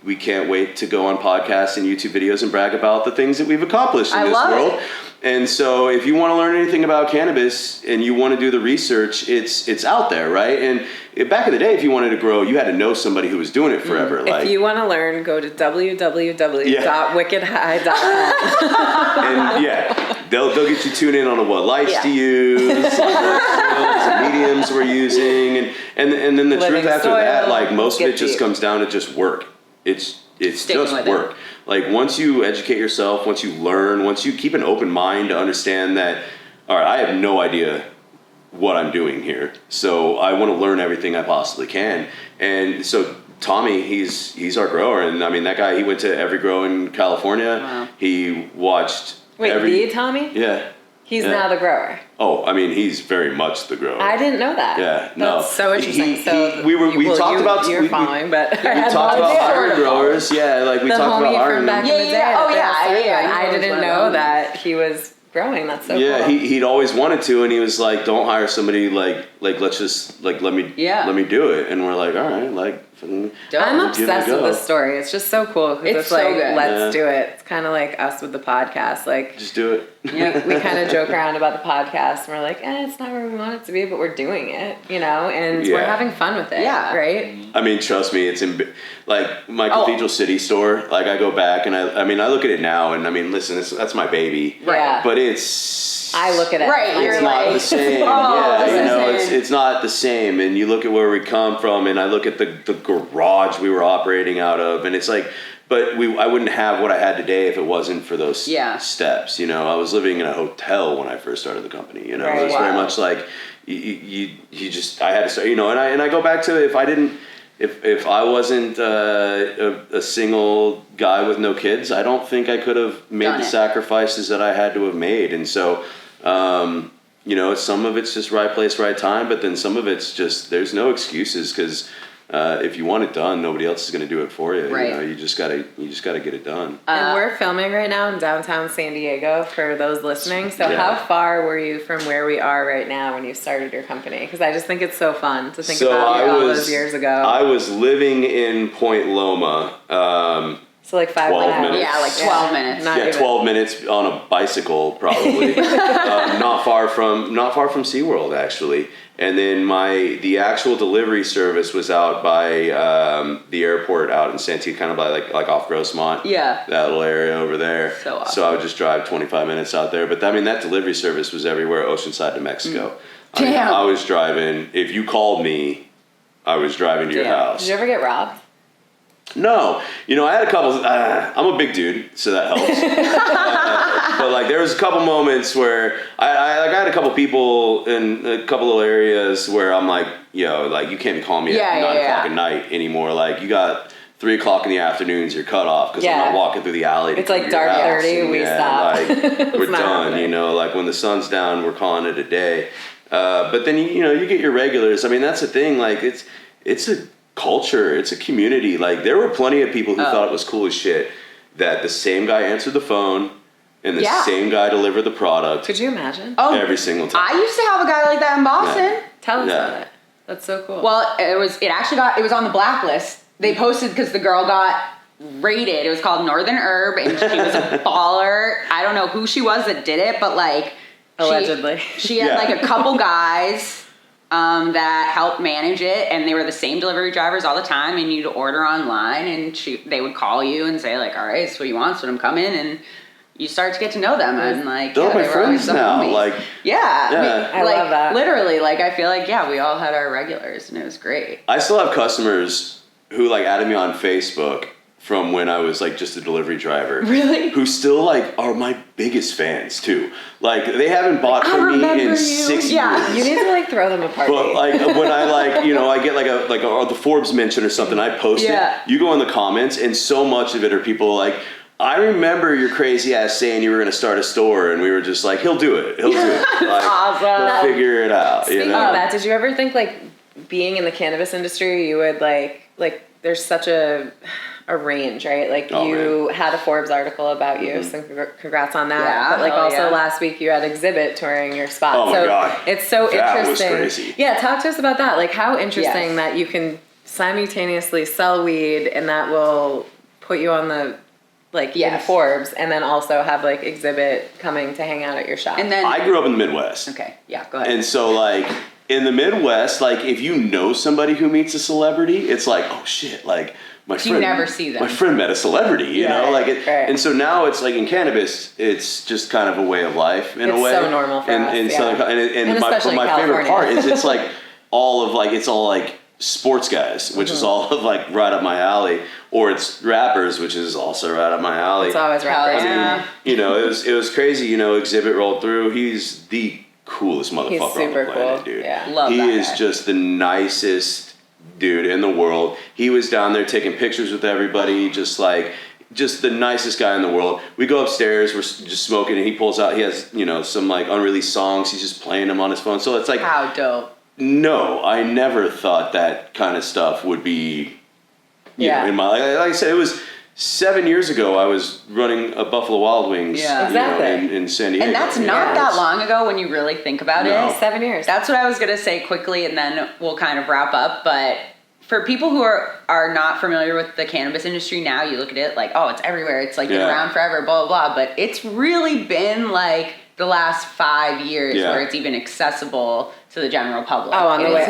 we can't wait to go on podcasts and YouTube videos and brag about the things that we've accomplished in this world. And so if you want to learn anything about cannabis and you want to do the research, it's out there, right? And back in the day, if you wanted to grow, you had to know somebody who was doing it forever. If you want to learn, go to www.wickedhigh.com. And they'll get you tuned in on what lights to use, what soils and mediums we're using, and then the Living truth after soil, that, most of it just deep. comes down to just work. It's Sticking just with work. Once you educate yourself, once you learn, once you keep an open mind to understand that, all right, I have no idea what I'm doing here, so I want to learn everything I possibly can. And so Tommy, he's our grower, and I mean that guy. He went to every grow in California. Wow. He watched. Wait, Tommy? Yeah. He's now the grower. Oh, I mean, he's very much the grower. I didn't know that. Yeah, no. That's so interesting. You're following, but We talked about hiring growers. Yeah, we the talked about homie hiring from back them. in the day. Oh, yeah. I didn't know that he was growing. That's so Yeah, cool. he'd always wanted to, and he was like, "Don't hire somebody let's just let me do it." And we're like, "All right, I'm obsessed with this story. It's just so cool because it's so like, good. let's do it. It's kind of like us with the podcast. just do it." We kind of joke around about the podcast, and we're like, it's not where we want it to be, but we're doing it, and we're having fun with it, right? I mean, trust me, it's my Cathedral City store. I go back and I look at it now, and I mean, listen, that's my baby, Right? But it's I look at it, right. It's You're not like, the same. It's not the same. And you look at where we come from, and I look at the garage we were operating out of, and it's like, but I wouldn't have what I had today if it wasn't for those Yeah. steps. You know, I was living in a hotel when I first started the company. You know, Right. it was very much like you just, I had to start. You know, and I go back to if I wasn't a single guy with no kids, I don't think I could have made the sacrifices that I had to have made. And so, you know, some of it's just right place, right time, but then some of it's just, there's no excuses, because if you want it done, nobody else is going to do it for you. Right. You know, you just gotta get it done. And we're filming right now in downtown San Diego for those listening. So how far were you from where we are right now when you started your company? Because I just think it's so fun to think about all those years ago. I was living in Point Loma. So like 5 minutes. Yeah, like 12 minutes. Not even. 12 minutes on a bicycle, probably. Not far from SeaWorld, actually. And then the actual delivery service was out by the airport out in Santee, kind of by like off Grossmont. Yeah. That little area over there. So awesome. So I would just drive 25 minutes out there. But I mean, that delivery service was everywhere, Oceanside to Mexico. Damn. I was driving. If you called me, I was driving to your house. Did you ever get robbed? No, you know, I had a couple. I'm a big dude, so that helps. But like, there was a couple moments where I had a couple people in a couple of areas where I'm like, yo, like you can't be calling me at 9 o'clock at night anymore. Like you got 3 o'clock in the afternoons, you're cut off because I'm not walking through the alley. It's like dark 30. We stop. Like, we're done. Happening. You know, like when the sun's down, we're calling it a day. But then you know, you get your regulars. I mean, that's the thing. Like it's a culture, it's a community. Like there were plenty of people who thought it was cool as shit that the same guy answered the phone and the same guy delivered the product. Could you imagine? Every single time. I used to have a guy like that in Boston. Tell us about it. That's so cool. Well, it was on the blacklist. They posted because the girl got raided. It was called Northern Herb, and she was a baller. I don't know who she was that did it, but like allegedly, she had like a couple guys that helped manage it, and they were the same delivery drivers all the time, and you'd order online, and they would call you and say like, all right, so what you want, so I'm coming, and you start to get to know them, and like, they're my friends now. homies. Like, I love that. Literally, like, I feel like, we all had our regulars, and it was great. I still have customers who like added me on Facebook from when I was like just a delivery driver. Really? Who still like are my biggest fans too. Like they haven't bought from me in 6 years. You need to like throw them a party. But like when I like, you know, I get like the Forbes mention or something, I post it. You go in the comments and so much of it are people like, I remember your crazy ass saying you were going to start a store, and we were just like, he'll do it. He'll do it. Like, awesome. He'll figure it out. Speaking you know? of that, did you ever think like being in the cannabis industry, you would like there's such a range, right? Like you had a Forbes article about you, so congrats on that. Yeah, but like also last week you had Exhibit touring your spot. Oh my God. It's so that interesting. Was crazy. Yeah, talk to us about that. Like how interesting that you can simultaneously sell weed and that will put you on the in Forbes, and then also have like Exhibit coming to hang out at your shop. And then I grew up in the Midwest. Okay, yeah, go ahead. And so like in the Midwest, like if you know somebody who meets a celebrity, it's like, oh shit, like my friend. You never see them. My friend met a celebrity, you know, like it. Right. And so now it's like in cannabis, it's just kind of a way of life in a way. It's so normal for us. And my especially favorite part is it's like it's all like sports guys, which is all of like right up my alley, or it's rappers, which is also right up my alley. It's always rappers. I mean, you know, it was crazy. You know, Exhibit rolled through. He's the coolest motherfucker on the planet, dude. Yeah. Love he that is guy. just the nicest dude in the world. He was down there taking pictures with everybody, just the nicest guy in the world. We go upstairs, we're just smoking, and he pulls out, he has, you know, some like unreleased songs. He's just playing them on his phone. So it's like, how dope. No, I never thought that kind of stuff would be, you know, in my, like I said, it was 7 years ago. I was running a Buffalo Wild Wings, in San Diego. And that's not that long ago when you really think about it. 7 years. That's what I was going to say quickly, and then we'll kind of wrap up. But for people who are not familiar with the cannabis industry now, you look at it like, oh, it's everywhere. It's like been around forever, blah, blah, blah. But it's really been like the last 5 years where it's even accessible to the general public. Oh, in the way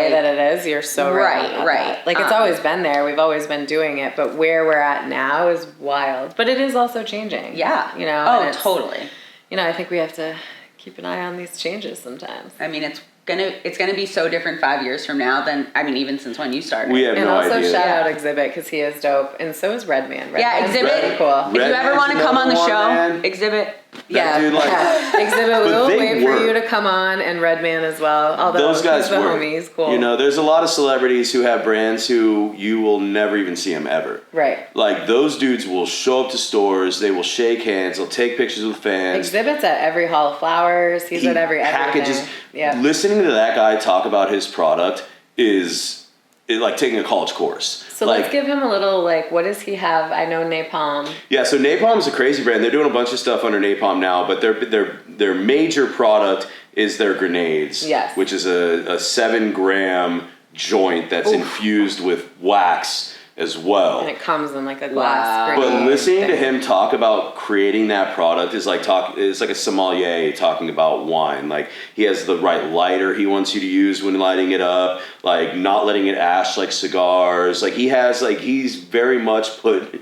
that it is, you're so right. Right. Like it's always been there. We've always been doing it, but where we're at now is wild. But it is also changing. Yeah. You know. Oh, totally. You know, I think we have to keep an eye on these changes sometimes. I mean, it's it's gonna be so different 5 years from now than, I mean, even since when you started. We have and no also idea. shout out Exhibit because he is dope, and so is Redman. Exhibit. Really cool. If you ever want to come on the show, man. Exhibit. Yeah, dude, like- Exhibit. We will they wait for work. you to come on, and Redman as well. Although Those guys he's the work. homie, he's cool. You know, there's a lot of celebrities who have brands who you will never even see them ever. Right. Like, those dudes will show up to stores, they will shake hands, they'll take pictures with fans. Exhibit's at every Hall of Flowers. He's He at every packages. everything. Yeah. Listening to that guy talk about his product is like taking a college course. So like, let's give him a little, like, what does he have? I know Napalm. Yeah, so Napalm's a crazy brand. They're doing a bunch of stuff under Napalm now, but their major product is their grenades. Yes. Which is a 7-gram joint that's infused with wax as well. And it comes in like a glass. Wow. But grenade listening to thing. him talk about creating that product is like a sommelier talking about wine. Like, he has the right lighter he wants you to use when lighting it up, like not letting it ash like cigars. Like, he's very much put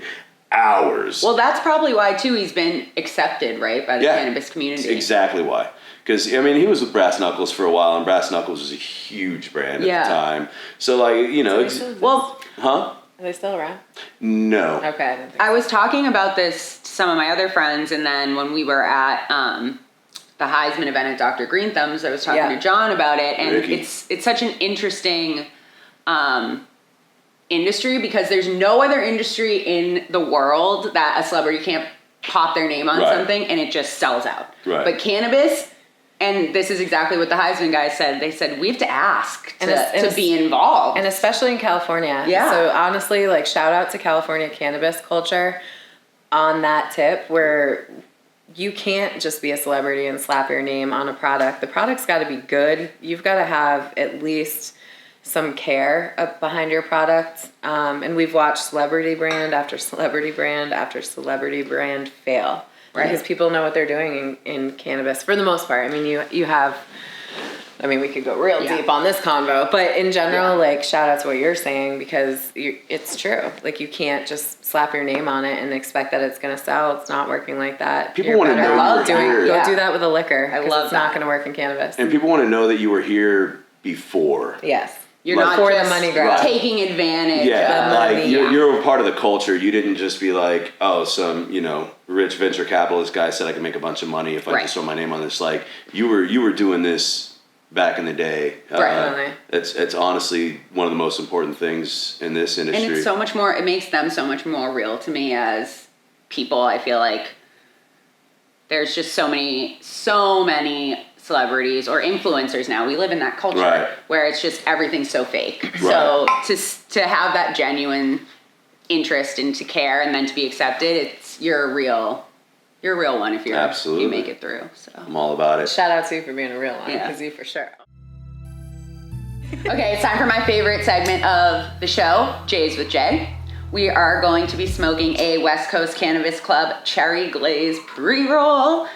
hours. Well, that's probably why too he's been accepted, right, by the Yeah. cannabis community. Exactly why. Because, I mean, he was with Brass Knuckles for a while, and Brass Knuckles was a huge brand at the time. So, like, you know, Well, huh? Are they still around? No. Okay. I didn't think I was talking about this to some of my other friends, and then when we were at the Heisman event at Dr. Green Thumbs, I was talking to John about it, and Ricky. it's such an interesting industry because there's no other industry in the world that a celebrity can't pop their name on something and it just sells out. Right. But cannabis, and this is exactly what the Heisman guys said. They said we have to ask to be involved, And especially in California. Yeah. So honestly, like, shout out to California cannabis culture on that tip, where you can't just be a celebrity and slap your name on a product. The product's got to be good. You've got to have at least some care up behind your product. And we've watched celebrity brand after celebrity brand after celebrity brand fail. Right. Because people know what they're doing in cannabis for the most part. I mean, you have, I mean, we could go real deep on this convo, but in general, like, shout out to what you're saying, because it's true. Like, you can't just slap your name on it and expect that it's going to sell. It's not working like that. People want to know you were here. Go do that with a liquor. I 'cause love it's that. not going to work in cannabis. And people want to know that you were here before. Yes. you're Like, not for the just money grab. taking advantage. Yeah, of like, you're a part of the culture. You didn't just be like, oh, some, you know, rich venture capitalist guy said I could make a bunch of money if I just throw my name on this. Like, you were doing this back in the day. Right. It's honestly one of the most important things in this industry. And it's so much more, it makes them so much more real to me as people. I feel like there's just so many celebrities or influencers now. We live in that culture where it's just everything's so fake. So to have that genuine interest and to care and then to be accepted, you're a real one if you make it through. So I'm all about it. Shout out to you for being a real one, because you for sure. Okay, it's time for my favorite segment of the show, J's with Jay. We are going to be smoking a West Coast Cannabis Club Cherry Glaze pre-roll.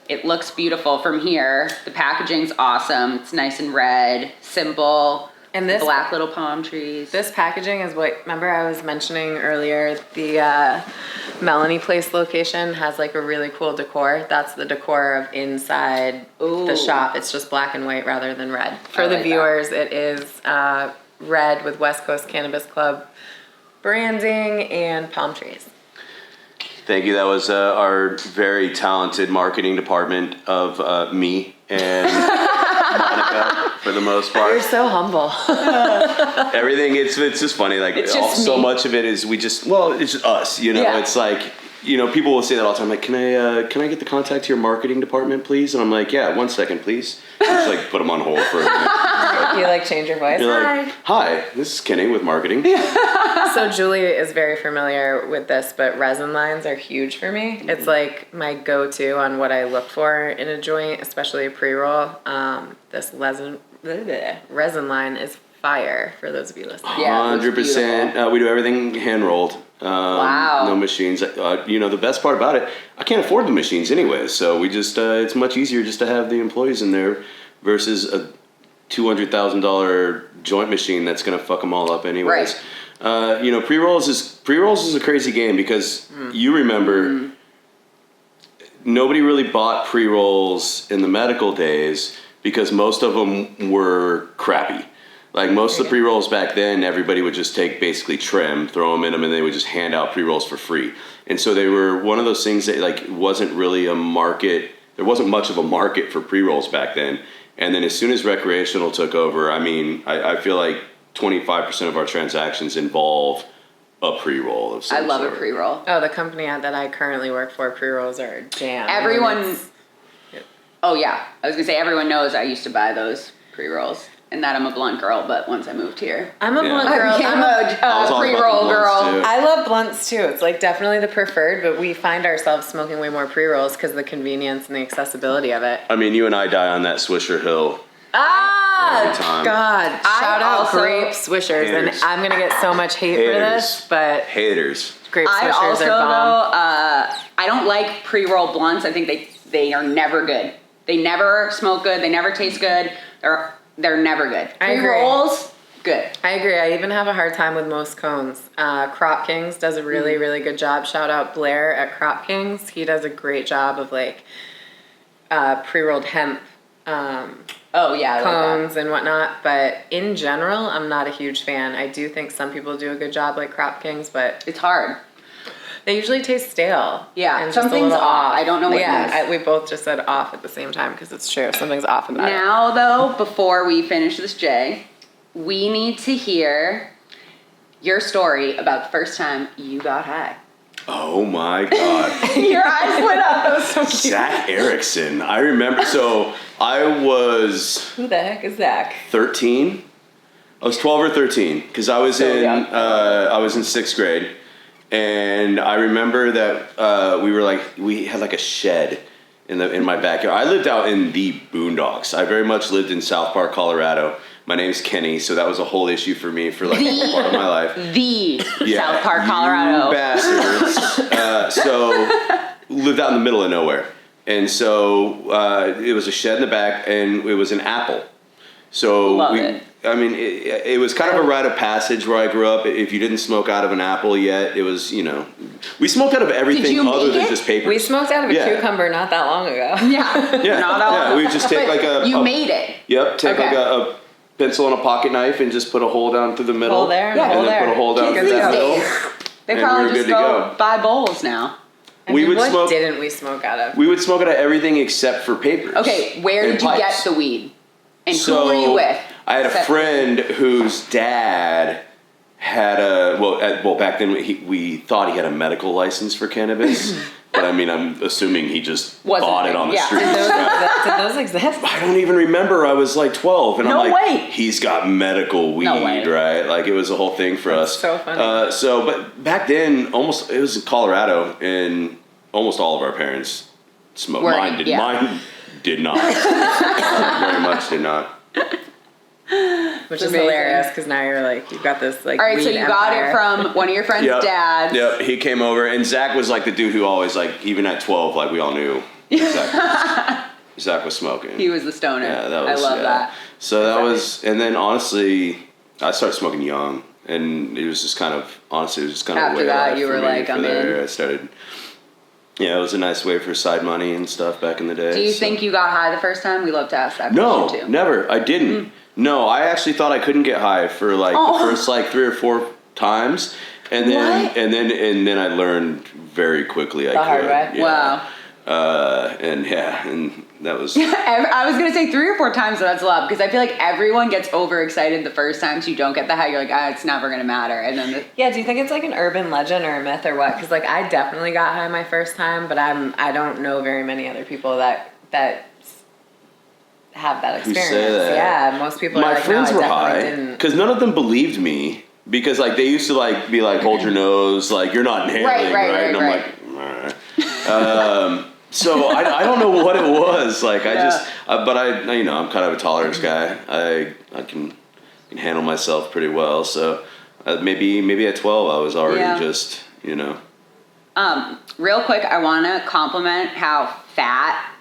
It looks beautiful from here. The packaging's awesome. It's nice and red, simple, and this black little palm trees. This packaging is what, remember I was mentioning earlier, the Melanie Place location has like a really cool decor. That's the decor of inside the shop. It's just black and white rather than red. For the viewers, it is red with West Coast Cannabis Club branding and palm trees. Thank you. That was our very talented marketing department of me and Monica, for the most part. You're so humble. Everything, it's just funny. Like, It's just so me. much of it is it's just us, you know. Yeah. It's like, you know, people will say that all the time. Like, can I get the contact to your marketing department, please? And I'm like, yeah, 1 second, please. Just like put them on hold for a minute. You like change your voice? You're like, hi, this is Kenny with marketing. So Julie is very familiar with this, but resin lines are huge for me. It's like my go-to on what I look for in a joint, especially a pre-roll. This resin line is fire for those of you listening. Yeah, it looks 100%. We do everything hand rolled. Wow. No machines. You know, the best part about it, I can't afford the machines anyway, so we just it's much easier just to have the employees in there versus a $200,000 joint machine that's gonna fuck them all up anyways. Right. You know, pre-rolls is a crazy game because you remember nobody really bought pre-rolls in the medical days because most of them were crappy. Like most of the pre-rolls back then, everybody would just take basically trim, throw them in them, and they would just hand out pre-rolls for free. And so they were one of those things that like wasn't really a market. There wasn't much of a market for pre-rolls back then. And then as soon as recreational took over, I mean, I feel like 25% of our transactions involve a pre-roll of some I love sort. a pre-roll. Oh, the company that I currently work for, pre-rolls are jam. Everyone. Oh yeah, I was gonna say everyone knows I used to buy those pre-rolls, and that I'm a blunt girl. But once I moved here, I'm a blunt I girl. became I was a all about pre-roll the blunts, girl. too. I love blunts too. It's like definitely the preferred, but we find ourselves smoking way more pre-rolls because of the convenience and the accessibility of it. I mean, you and I die on that Swisher Hill every time. God, shout out also- grape swishers, Haters. and I'm gonna get so much hate for this, but Haters. grape I swishers also are though bomb. I don't like pre-roll blunts. I think they are never good. They never smoke good. They never taste good. They're never good. I agree. Pre-rolls, good. I agree. I even have a hard time with most cones. Crop Kings does a really, really good job. Shout out Blair at Crop Kings. He does a great job of like pre-rolled hemp Oh yeah, I like that. cones and whatnot. But in general, I'm not a huge fan. I do think some people do a good job like Crop Kings, but It's hard. they usually taste stale. Yeah, and just a something's little off. I don't know what it Yeah, is. we both just said off at the same time because it's true. Something's off about it. Now though, before we finish this, Jay, we need to hear your story about the first time you got high. Oh my God. Your eyes lit up. That was so cute. Zach Erickson. I remember. So I was Who the heck is Zach? 13. I was 12 or 13 because I was So young. I was in sixth grade, and I remember that we had like a shed in my backyard. I lived out in the boondocks. I very much lived in South Park, Colorado. My name's Kenny, so that was a whole issue for me for like part of my life. The Yeah, South Park, you Colorado. bastards. So lived out in the middle of nowhere, and so it was a shed in the back, and it was an apple. So Love it. I mean, it was kind of a rite of passage where I grew up. If you didn't smoke out of an apple yet, it was, we smoked out of everything you other make than it? just paper. We smoked out of a Yeah. cucumber not that long ago. Yeah. Yeah, Not all yeah. We would just take But like a. You a- made it. Yep. Take Okay. like a pencil and a pocket knife and just put a hole down through the middle. Hole there and Yeah. a hole And then there. put a hole down Kids through that these middle. days, they and probably we were just good to go go. buy bowls now. I We mean, would what smoke- didn't we smoke out of? We would smoke out of everything except for papers. Okay, where and did you get pipes. the weed? And So, who were you with? I had a Except- friend whose dad had back then we thought he had a medical license for cannabis, but I mean I'm assuming he just Wasn't bought it it? on the Yeah. streets. Did right? those exist? I don't even remember. I was like 12, and No I'm like, way. he's got medical weed, No way. right? Like it was a whole thing for us. so funny. But back then, it was in Colorado, and almost all of our parents smoked. Were- Mine did. yeah. Mine did not. Very much did not. Which is amazing. hilarious because now you're like, you've got this like All right, so weed you got empire. it from one of your friend's Yep. dads. Yep, he came over, and Zach was like the dude who always like, even at 12, like we all knew Zach was smoking. He was the stoner. Yeah, that was. I love yeah. that. So that was, and then honestly, I started smoking young, and it was just kind of honestly, it was just kind of After a way of that, life you for were me like, for I'm there. in. I started. Yeah, it was a nice way for side money and stuff back in the day. Do you so- think you got high the first time? We love to ask that No, question too. never. I didn't. No, I actually thought I couldn't get high for like Oh. the first like 3 or 4 times, and then What? and then I learned very quickly. I The hard could. way? Yeah. Wow. And that was. I was gonna say 3 or 4 times, so that's a lot because I feel like everyone gets overexcited the first time, so you don't get the high. You're like, it's never gonna matter, and then Yeah, do you think it's like an urban legend or a myth or what? Because like I definitely got high my first time, but I don't know very many other people that have that Who experience. say that? Yeah, most people My are like, friends no, were I high definitely didn't. because none of them believed me because like they used to like be like, hold your nose, like you're not inhaling, Right, and I'm right. like, all right. So I don't know what it was. Like I just, but I'm kind of a tolerance guy. I can handle myself pretty well. So maybe at 12 I was already just real quick, I want to compliment how fat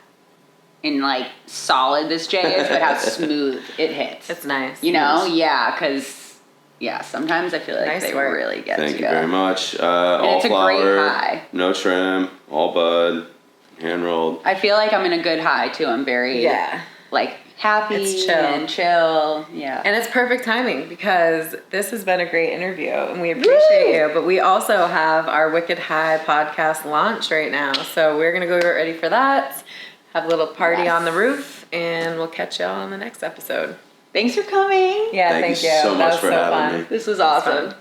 and like solid this J is, but how smooth it hits. It's nice. You know, because sometimes I feel like Nice they work. really get Thank to you very much. All it's a flower, great high. no trim, all bud, hand rolled. I feel like I'm in a good high too. I'm very Yeah. like happy It's chill. and chill. Yeah. And it's perfect timing because this has been a great interview and we appreciate you. But we also have our Wicked High podcast launch right now. So we're going to go get ready for that, have a little party on the roof, and we'll catch y'all on the next episode. Thanks for coming. Yeah, Thank you so that much was for so having fun. me. This was awesome.